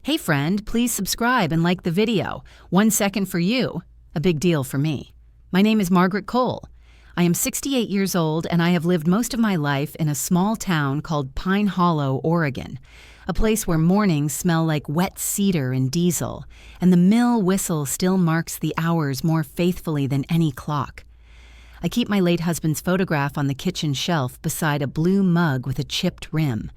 Hey friend, please subscribe and like the video. 1 second for you, a big deal for me. My name is Margaret Cole. I am 68 years old and I have lived most of my life in a small town called Pine Hollow, Oregon, a place where mornings smell like wet cedar and diesel, and the mill whistle still marks the hours more faithfully than any clock. I keep my late husband's photograph on the kitchen shelf beside a blue mug with a chipped rim.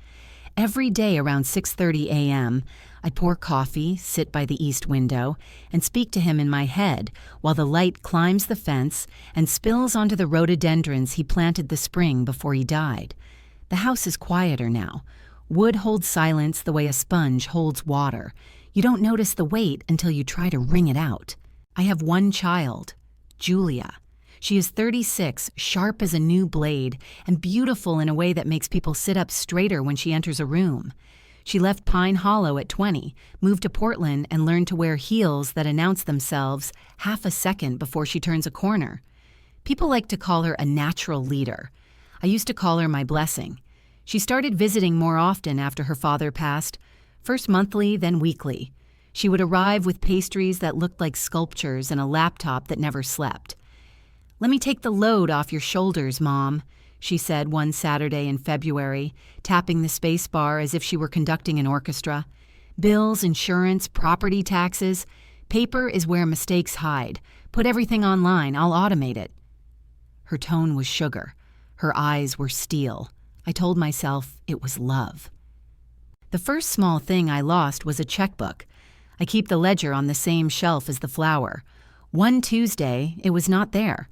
Every day around 6:30 a.m., I pour coffee, sit by the east window, and speak to him in my head while the light climbs the fence and spills onto the rhododendrons he planted the spring before he died. The house is quieter now. Wood holds silence the way a sponge holds water. You don't notice the weight until you try to wring it out. I have one child, Julia. She is 36, sharp as a new blade, and beautiful in a way that makes people sit up straighter when she enters a room. She left Pine Hollow at 20, moved to Portland, and learned to wear heels that announce themselves half a second before she turns a corner. People like to call her a natural leader. I used to call her my blessing. She started visiting more often after her father passed, first monthly, then weekly. She would arrive with pastries that looked like sculptures and a laptop that never slept. "Let me take the load off your shoulders, Mom," she said one Saturday in February, tapping the space bar as if she were conducting an orchestra. "Bills, insurance, property taxes. Paper is where mistakes hide. Put everything online, I'll automate it." Her tone was sugar. Her eyes were steel. I told myself it was love. The first small thing I lost was a checkbook. I keep the ledger on the same shelf as the flour. One Tuesday, it was not there.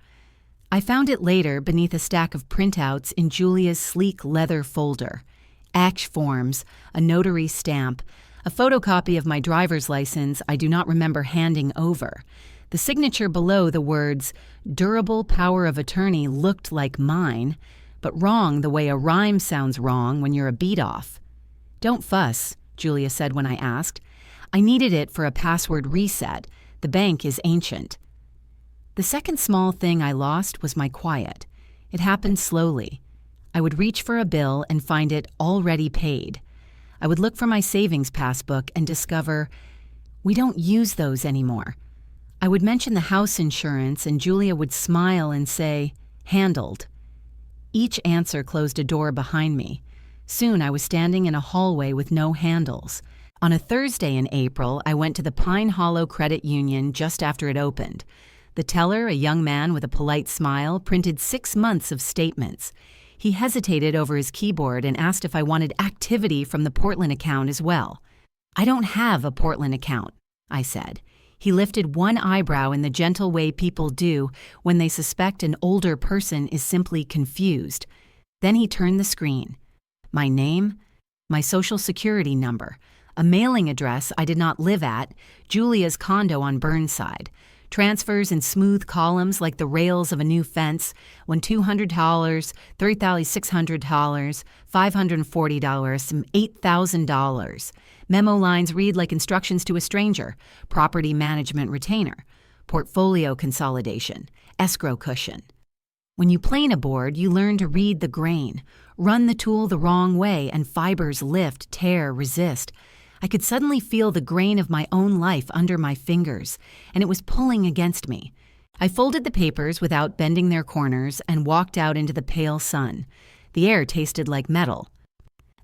I found it later beneath a stack of printouts in Julia's sleek leather folder. ACT forms, a notary stamp, a photocopy of my driver's license I do not remember handing over. The signature below the words, "Durable power of attorney," looked like mine, but wrong the way a rhyme sounds wrong when you're a beat off. "Don't fuss," Julia said when I asked. "I needed it for a password reset. The bank is ancient." The second small thing I lost was my quiet. It happened slowly. I would reach for a bill and find it already paid. I would look for my savings passbook and discover, we don't use those anymore. I would mention the house insurance and Julia would smile and say, "Handled." Each answer closed a door behind me. Soon I was standing in a hallway with no handles. On a Thursday in April, I went to the Pine Hollow Credit Union just after it opened. The teller, a young man with a polite smile, printed 6 months of statements. He hesitated over his keyboard and asked if I wanted activity from the Portland account as well. "I don't have a Portland account," I said. He lifted one eyebrow in the gentle way people do when they suspect an older person is simply confused. Then he turned the screen. My name, my social security number, a mailing address I did not live at, Julia's condo on Burnside. Transfers in smooth columns like the rails of a new fence, when $200, $3,600, $540, and $8,000. Memo lines read like instructions to a stranger, property management retainer, portfolio consolidation, escrow cushion. When you plane a board, you learn to read the grain, run the tool the wrong way, and fibers lift, tear, resist. I could suddenly feel the grain of my own life under my fingers, and it was pulling against me. I folded the papers without bending their corners and walked out into the pale sun. The air tasted like metal.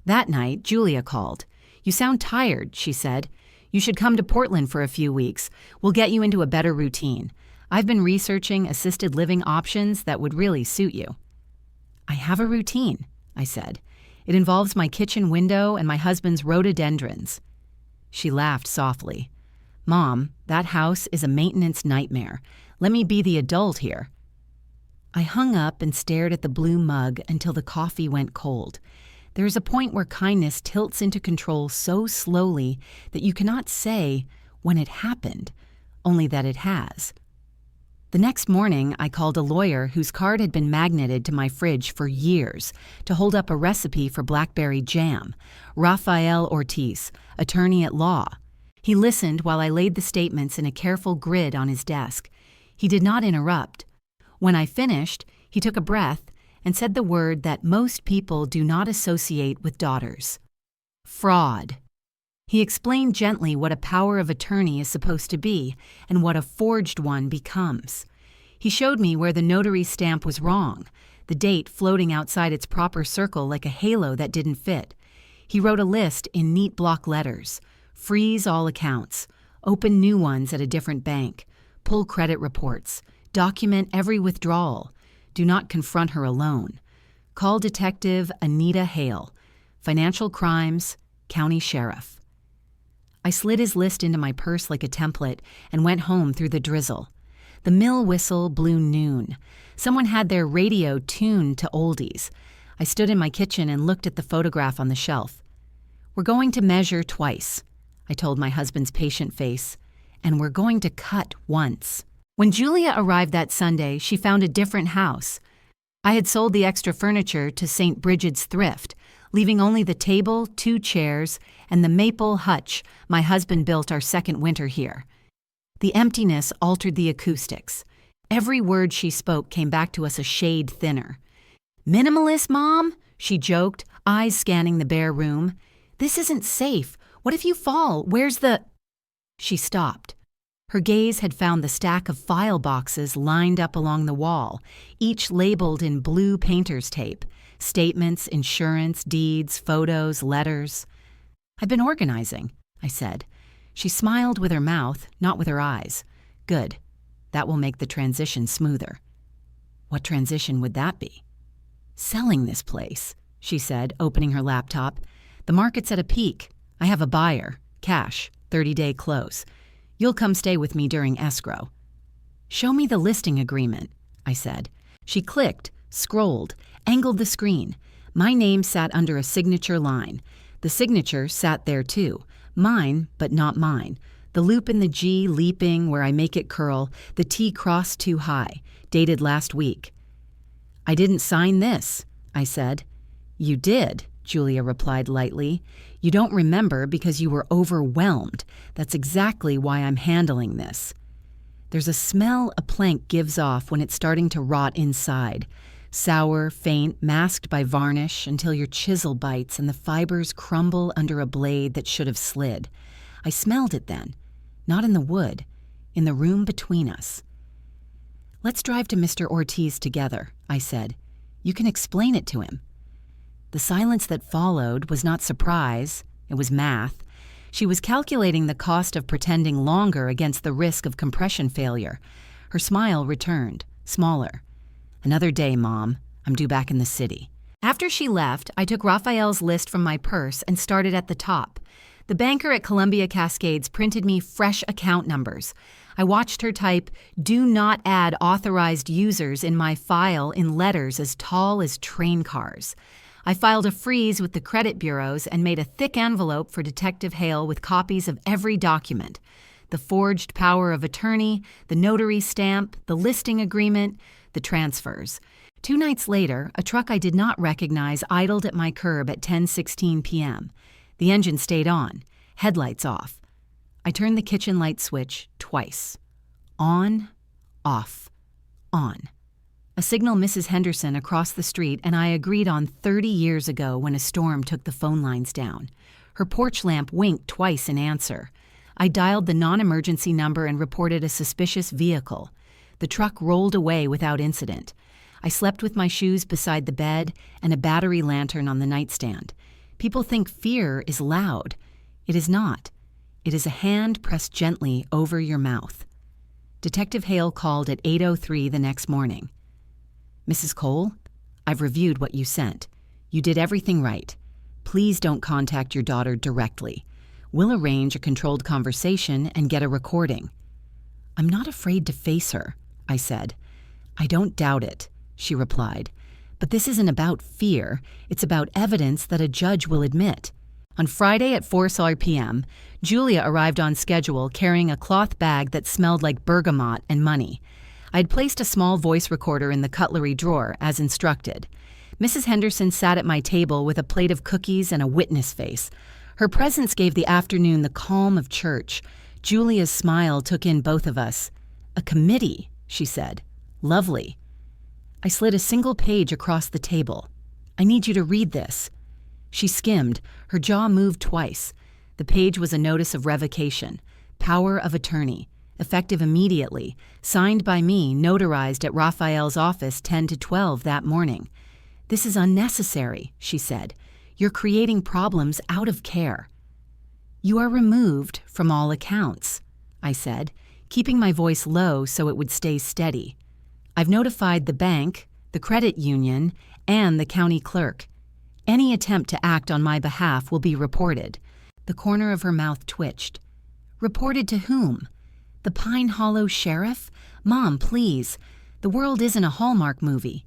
That night, Julia called. "You sound tired," she said. "You should come to Portland for a few weeks. We'll get you into a better routine. I've been researching assisted living options that would really suit you." "I have a routine," I said. "It involves my kitchen window and my husband's rhododendrons." She laughed softly. "Mom, that house is a maintenance nightmare. Let me be the adult here." I hung up and stared at the blue mug until the coffee went cold. There is a point where kindness tilts into control so slowly that you cannot say when it happened, only that it has. The next morning, I called a lawyer whose card had been magneted to my fridge for years to hold up a recipe for blackberry jam, Rafael Ortiz, attorney at law. He listened while I laid the statements in a careful grid on his desk. He did not interrupt. When I finished, he took a breath and said the word that most people do not associate with daughters: fraud. He explained gently what a power of attorney is supposed to be and what a forged one becomes. He showed me where the notary stamp was wrong, the date floating outside its proper circle like a halo that didn't fit. He wrote a list in neat block letters. Freeze all accounts. Open new ones at a different bank. Pull credit reports. Document every withdrawal. Do not confront her alone. Call Detective Anita Hale. Financial Crimes, County Sheriff. I slid his list into my purse like a template and went home through the drizzle. The mill whistle blew noon. Someone had their radio tuned to oldies. I stood in my kitchen and looked at the photograph on the shelf. "We're going to measure twice," I told my husband's patient face, "and we're going to cut once." When Julia arrived that Sunday, she found a different house. I had sold the extra furniture to St. Bridget's Thrift, leaving only the table, 2 chairs, and the maple hutch my husband built our second winter here. The emptiness altered the acoustics. Every word she spoke came back to us a shade thinner. "Minimalist, Mom?" she joked, eyes scanning the bare room. "This isn't safe. What if you fall? Where's the—" She stopped. Her gaze had found the stack of file boxes lined up along the wall, each labeled in blue painter's tape. Statements, insurance, deeds, photos, letters. "I've been organizing," I said. She smiled with her mouth, not with her eyes. "Good. That will make the transition smoother." "What transition would that be?" "Selling this place," she said, opening her laptop. "The market's at a peak. I have a buyer. Cash. 30-day close. You'll come stay with me during escrow." "Show me the listing agreement," I said. She clicked, scrolled, angled the screen. My name sat under a signature line. The signature sat there too. Mine, but not mine. The loop in the G leaping where I make it curl, the T crossed too high, dated last week. "I didn't sign this," I said. "You did," Julia replied lightly. "You don't remember because you were overwhelmed. That's exactly why I'm handling this." There's a smell a plank gives off when it's starting to rot inside. Sour, faint, masked by varnish until your chisel bites and the fibers crumble under a blade that should have slid. I smelled it then. Not in the wood. In the room between us. "Let's drive to Mr. Ortiz together," I said. "You can explain it to him." The silence that followed was not surprise. It was math. She was calculating the cost of pretending longer against the risk of compression failure. Her smile returned, smaller. "Another day, Mom. I'm due back in the city." After she left, I took Raphael's list from my purse and started at the top. The banker at Columbia Cascades printed me fresh account numbers. I watched her type, "Do not add authorized users" in my file in letters as tall as train cars. I filed a freeze with the credit bureaus and made a thick envelope for Detective Hale with copies of every document. The forged power of attorney, the notary stamp, the listing agreement, the transfers. 2 nights later, a truck I did not recognize idled at my curb at 10:16 p.m. The engine stayed on, headlights off. I turned the kitchen light switch twice. On, off, on. A signal Mrs. Henderson across the street and I agreed on 30 years ago when a storm took the phone lines down. Her porch lamp winked twice in answer. I dialed the non-emergency number and reported a suspicious vehicle. The truck rolled away without incident. I slept with my shoes beside the bed and a battery lantern on the nightstand. People think fear is loud. It is not. It is a hand pressed gently over your mouth. Detective Hale called at 8:03 the next morning. "Mrs. Cole, I've reviewed what you sent. You did everything right. Please don't contact your daughter directly. We'll arrange a controlled conversation and get a recording." "I'm not afraid to face her," I said. "I don't doubt it," she replied. "But this isn't about fear. It's about evidence that a judge will admit." On Friday at 4 p.m., Julia arrived on schedule carrying a cloth bag that smelled like bergamot and money. I had placed a small voice recorder in the cutlery drawer, as instructed. Mrs. Henderson sat at my table with a plate of cookies and a witness face. Her presence gave the afternoon the calm of church. Julia's smile took in both of us. "A committee," she said. "Lovely." I slid a single page across the table. "I need you to read this." She skimmed. Her jaw moved twice. The page was a notice of revocation, power of attorney, effective immediately, signed by me, notarized at Raphael's office 10 to 12 that morning. "This is unnecessary," she said. "You're creating problems out of care." "You are removed from all accounts," I said, keeping my voice low so it would stay steady. "I've notified the bank, the credit union, and the county clerk. Any attempt to act on my behalf will be reported." The corner of her mouth twitched. "Reported to whom? The Pine Hollow sheriff? Mom, please. The world isn't a Hallmark movie."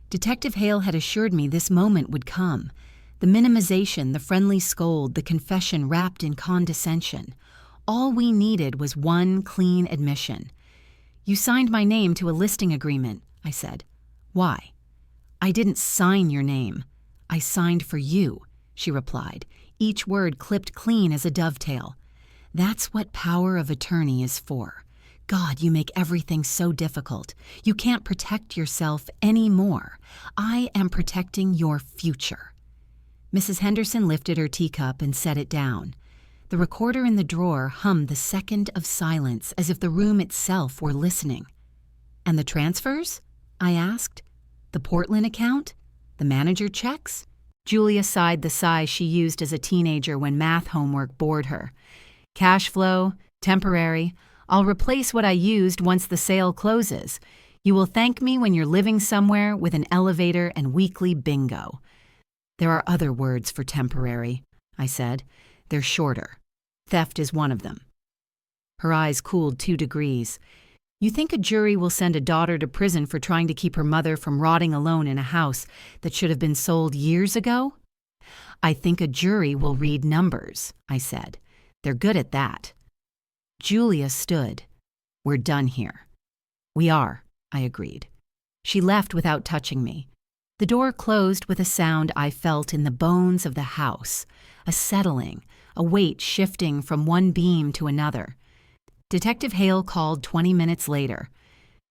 Detective Hale had assured me this moment would come. The minimization, the friendly scold, the confession wrapped in condescension. All we needed was one clean admission. "You signed my name to a listing agreement," I said. "Why?" "I didn't sign your name. I signed for you," she replied, each word clipped clean as a dovetail. "That's what power of attorney is for. God, you make everything so difficult. You can't protect yourself anymore. I am protecting your future." Mrs. Henderson lifted her teacup and set it down. The recorder in the drawer hummed the second of silence as if the room itself were listening. "And the transfers?" I asked. "The Portland account? The manager checks?" Julia sighed the sigh she used as a teenager when math homework bored her. "Cash flow, temporary. I'll replace what I used once the sale closes. You will thank me when you're living somewhere with an elevator and weekly bingo." "There are other words for temporary," I said. "They're shorter. Theft is one of them." Her eyes cooled 2 degrees. "You think a jury will send a daughter to prison for trying to keep her mother from rotting alone in a house that should have been sold years ago?" "I think a jury will read numbers," I said. "They're good at that." Julia stood. "We're done here." "We are," I agreed. She left without touching me. The door closed with a sound I felt in the bones of the house, a settling, a weight shifting from one beam to another. Detective Hale called 20 minutes later.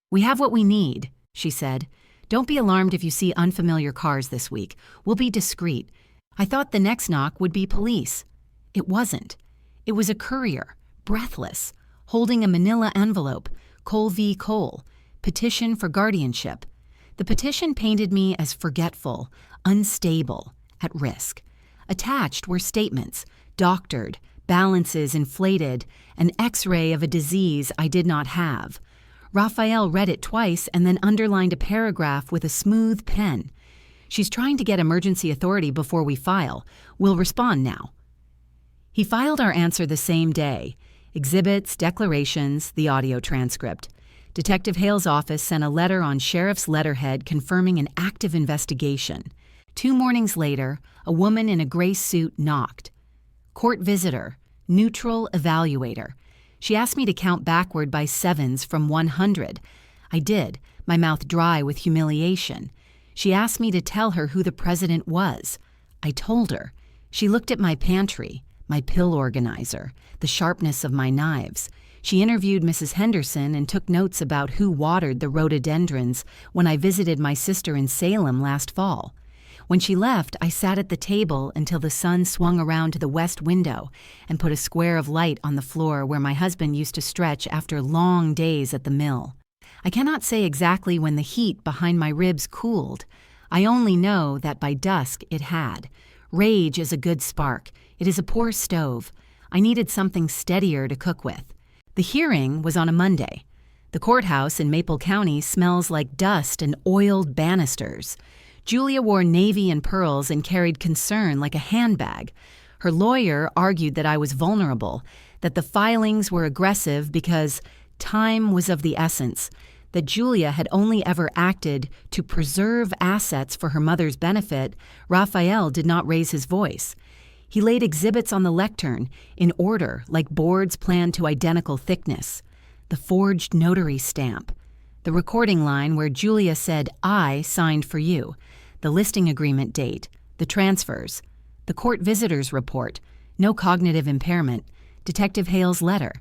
"We have what we need," she said. "Don't be alarmed if you see unfamiliar cars this week. We'll be discreet. I thought the next knock would be police." It wasn't. It was a courier, breathless, holding a manila envelope, Cole v. Cole, petition for guardianship. The petition painted me as forgetful, unstable, at risk. Attached were statements, doctored, balances inflated, an X-ray of a disease I did not have. Raphael read it twice and then underlined a paragraph with a smooth pen. "She's trying to get emergency authority before we file. We'll respond now." He filed our answer the same day. Exhibits, declarations, the audio transcript. Detective Hale's office sent a letter on sheriff's letterhead confirming an active investigation. 2 mornings later, a woman in a gray suit knocked. "Court visitor, neutral evaluator." She asked me to count backward by sevens from 100. I did, my mouth dry with humiliation. She asked me to tell her who the president was. I told her. She looked at my pantry, my pill organizer, the sharpness of my knives. She interviewed Mrs. Henderson and took notes about who watered the rhododendrons when I visited my sister in Salem last fall. When she left, I sat at the table until the sun swung around to the west window and put a square of light on the floor where my husband used to stretch after long days at the mill. I cannot say exactly when the heat behind my ribs cooled. I only know that by dusk it had. Rage is a good spark. It is a poor stove. I needed something steadier to cook with. The hearing was on a Monday. The courthouse in Maple County smells like dust and oiled banisters. Julia wore navy and pearls and carried concern like a handbag. Her lawyer argued that I was vulnerable, that the filings were aggressive because time was of the essence, that Julia had only ever acted to preserve assets for her mother's benefit. Raphael did not raise his voice. He laid exhibits on the lectern, in order, like boards planned to identical thickness. The forged notary stamp. The recording line where Julia said, "I signed for you." The listing agreement date. The transfers. The court visitor's report. No cognitive impairment. Detective Hale's letter.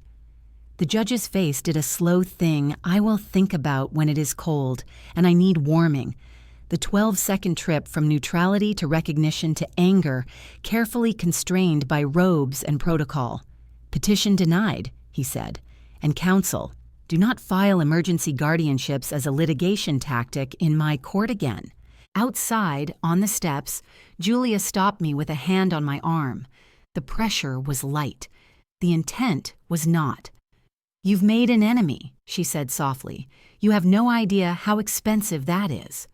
The judge's face did a slow thing I will think about when it is cold, and I need warming. The 12-second trip from neutrality to recognition to anger, carefully constrained by robes and protocol. Petition denied, he said, and counsel, do not file emergency guardianships as a litigation tactic in my court again. Outside, on the steps, Julia stopped me with a hand on my arm. The pressure was light. The intent was not. You've made an enemy, she said softly. You have no idea how expensive that is.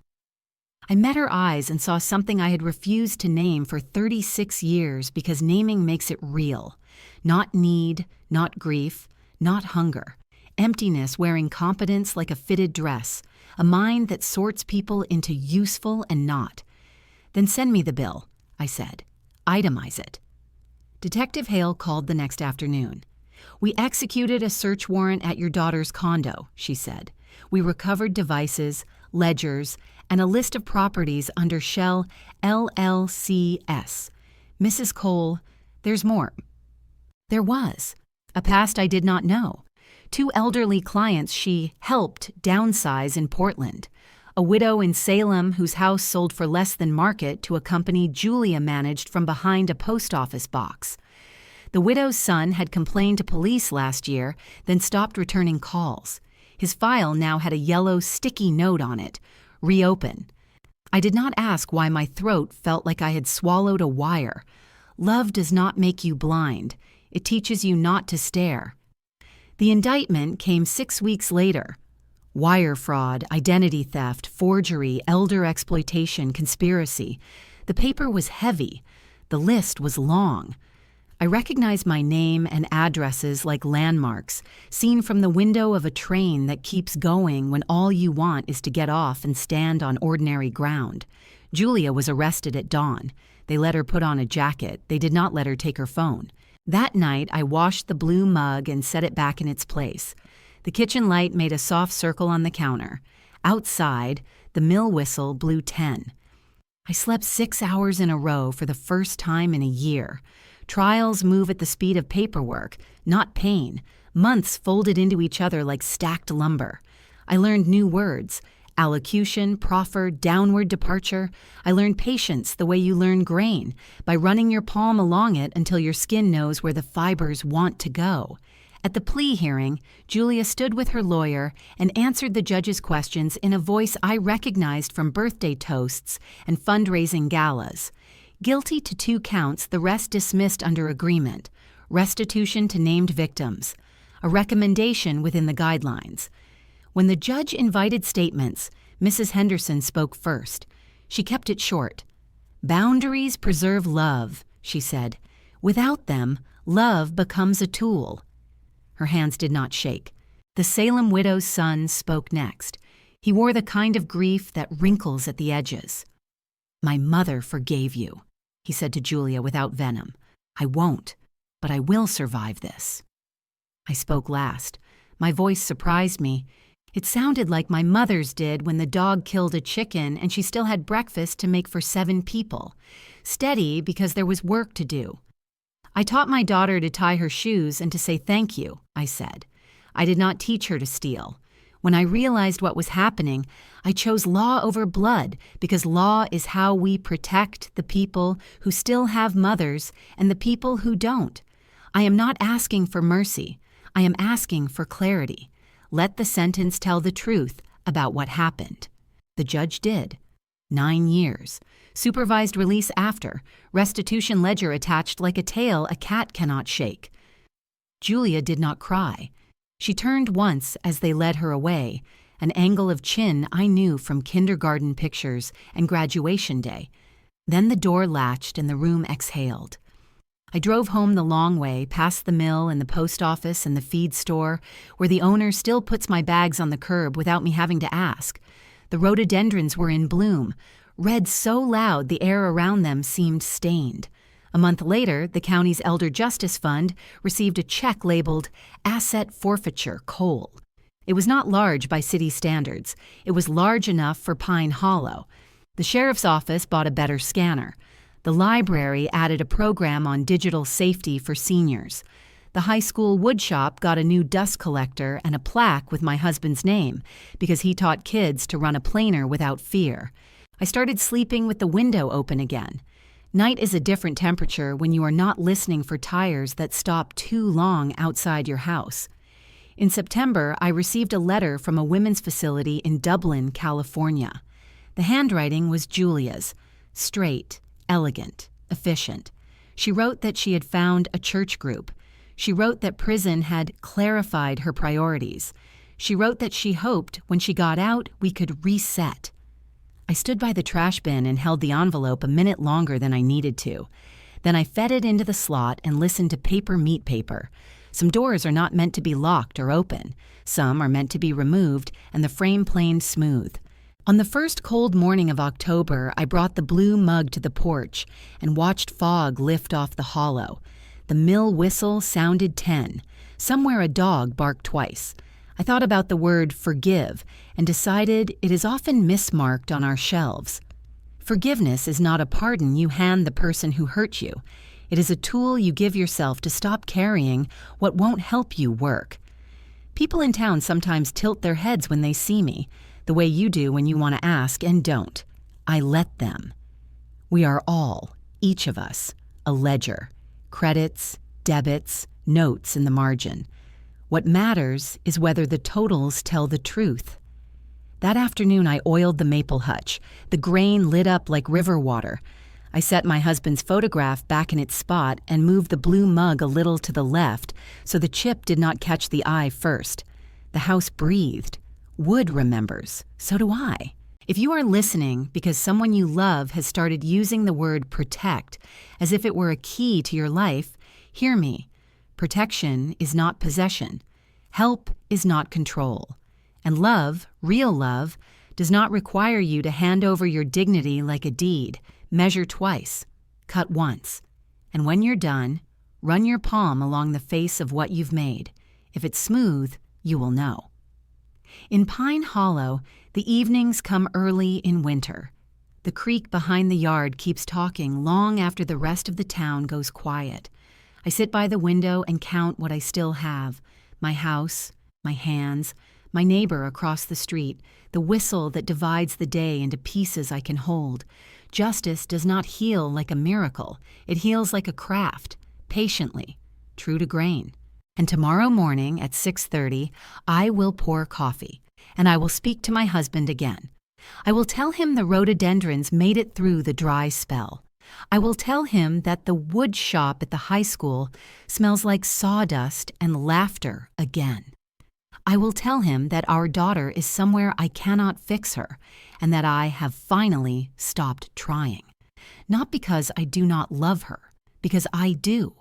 I met her eyes and saw something I had refused to name for 36 years because naming makes it real. Not need, not grief, not hunger. Emptiness wearing competence like a fitted dress. A mind that sorts people into useful and not. Then send me the bill, I said. Itemize it. Detective Hale called the next afternoon. We executed a search warrant at your daughter's condo, she said. We recovered devices, ledgers, and a list of properties under Shell LLCS. Mrs. Cole, there's more. There was. A past I did not know. 2 elderly clients she helped downsize in Portland. A widow in Salem whose house sold for less than market to a company Julia managed from behind a post office box. The widow's son had complained to police last year, then stopped returning calls. His file now had a yellow sticky note on it. Reopen. I did not ask why my throat felt like I had swallowed a wire. Love does not make you blind. It teaches you not to stare. The indictment came 6 weeks later. Wire fraud, identity theft, forgery, elder exploitation, conspiracy. The paper was heavy. The list was long. I recognized my name and addresses like landmarks, seen from the window of a train that keeps going when all you want is to get off and stand on ordinary ground. Julia was arrested at dawn. They let her put on a jacket. They did not let her take her phone. That night, I washed the blue mug and set it back in its place. The kitchen light made a soft circle on the counter. Outside, the mill whistle blew 10. I slept 6 hours in a row for the first time in a year. Trials move at the speed of paperwork, not pain. Months folded into each other like stacked lumber. I learned new words. Allocution, proffer, downward departure. I learned patience the way you learn grain, by running your palm along it until your skin knows where the fibers want to go. At the plea hearing, Julia stood with her lawyer and answered the judge's questions in a voice I recognized from birthday toasts and fundraising galas. Guilty to 2 counts, the rest dismissed under agreement. Restitution to named victims. A recommendation within the guidelines. When the judge invited statements, Mrs. Henderson spoke first. She kept it short. Boundaries preserve love, she said. Without them, love becomes a tool. Her hands did not shake. The Salem widow's son spoke next. He wore the kind of grief that wrinkles at the edges. My mother forgave you, he said to Julia without venom. I won't, but I will survive this. I spoke last. My voice surprised me. It sounded like my mother's did when the dog killed a chicken and she still had breakfast to make for 7 people. Steady because there was work to do. I taught my daughter to tie her shoes and to say thank you, I said. I did not teach her to steal. When I realized what was happening, I chose law over blood because law is how we protect the people who still have mothers and the people who don't. I am not asking for mercy. I am asking for clarity. Let the sentence tell the truth about what happened. The judge did. 9 years. Supervised release after. Restitution ledger attached like a tail a cat cannot shake. Julia did not cry. She turned once as they led her away, an angle of chin I knew from kindergarten pictures and graduation day. Then the door latched and the room exhaled. I drove home the long way, past the mill and the post office and the feed store, where the owner still puts my bags on the curb without me having to ask. The rhododendrons were in bloom, red so loud the air around them seemed stained. A month later, the county's Elder Justice Fund received a check labeled Asset Forfeiture Coal. It was not large by city standards. It was large enough for Pine Hollow. The sheriff's office bought a better scanner. The library added a program on digital safety for seniors. The high school woodshop got a new dust collector and a plaque with my husband's name because he taught kids to run a planer without fear. I started sleeping with the window open again. Night is a different temperature when you are not listening for tires that stop too long outside your house. In September, I received a letter from a women's facility in Dublin, California. The handwriting was Julia's, straight, elegant, efficient. She wrote that she had found a church group. She wrote that prison had clarified her priorities. She wrote that she hoped when she got out we could reset. I stood by the trash bin and held the envelope a minute longer than I needed to. Then I fed it into the slot and listened to paper meet paper. Some doors are not meant to be locked or open. Some are meant to be removed and the frame planed smooth. On the first cold morning of October, I brought the blue mug to the porch and watched fog lift off the hollow. The mill whistle sounded 10. Somewhere a dog barked twice. I thought about the word forgive and decided it is often mismarked on our shelves. Forgiveness is not a pardon you hand the person who hurt you. It is a tool you give yourself to stop carrying what won't help you work. People in town sometimes tilt their heads when they see me, the way you do when you want to ask and don't. I let them. We are all, each of us, a ledger. Credits, debits, notes in the margin. What matters is whether the totals tell the truth. That afternoon I oiled the maple hutch. The grain lit up like river water. I set my husband's photograph back in its spot and moved the blue mug a little to the left so the chip did not catch the eye first. The house breathed. Wood remembers. So do I. If you are listening because someone you love has started using the word protect as if it were a key to your life, hear me. Protection is not possession. Help is not control. And love, real love, does not require you to hand over your dignity like a deed. Measure twice. Cut once. And when you're done, run your palm along the face of what you've made. If it's smooth, you will know. In Pine Hollow, the evenings come early in winter. The creek behind the yard keeps talking long after the rest of the town goes quiet. I sit by the window and count what I still have. My house, my hands, my neighbor across the street, the whistle that divides the day into pieces I can hold. Justice does not heal like a miracle. It heals like a craft, patiently, true to grain. And tomorrow morning at 6:30, I will pour coffee, and I will speak to my husband again. I will tell him the rhododendrons made it through the dry spell. I will tell him that the wood shop at the high school smells like sawdust and laughter again. I will tell him that our daughter is somewhere I cannot fix her, and that I have finally stopped trying. Not because I do not love her, because I do.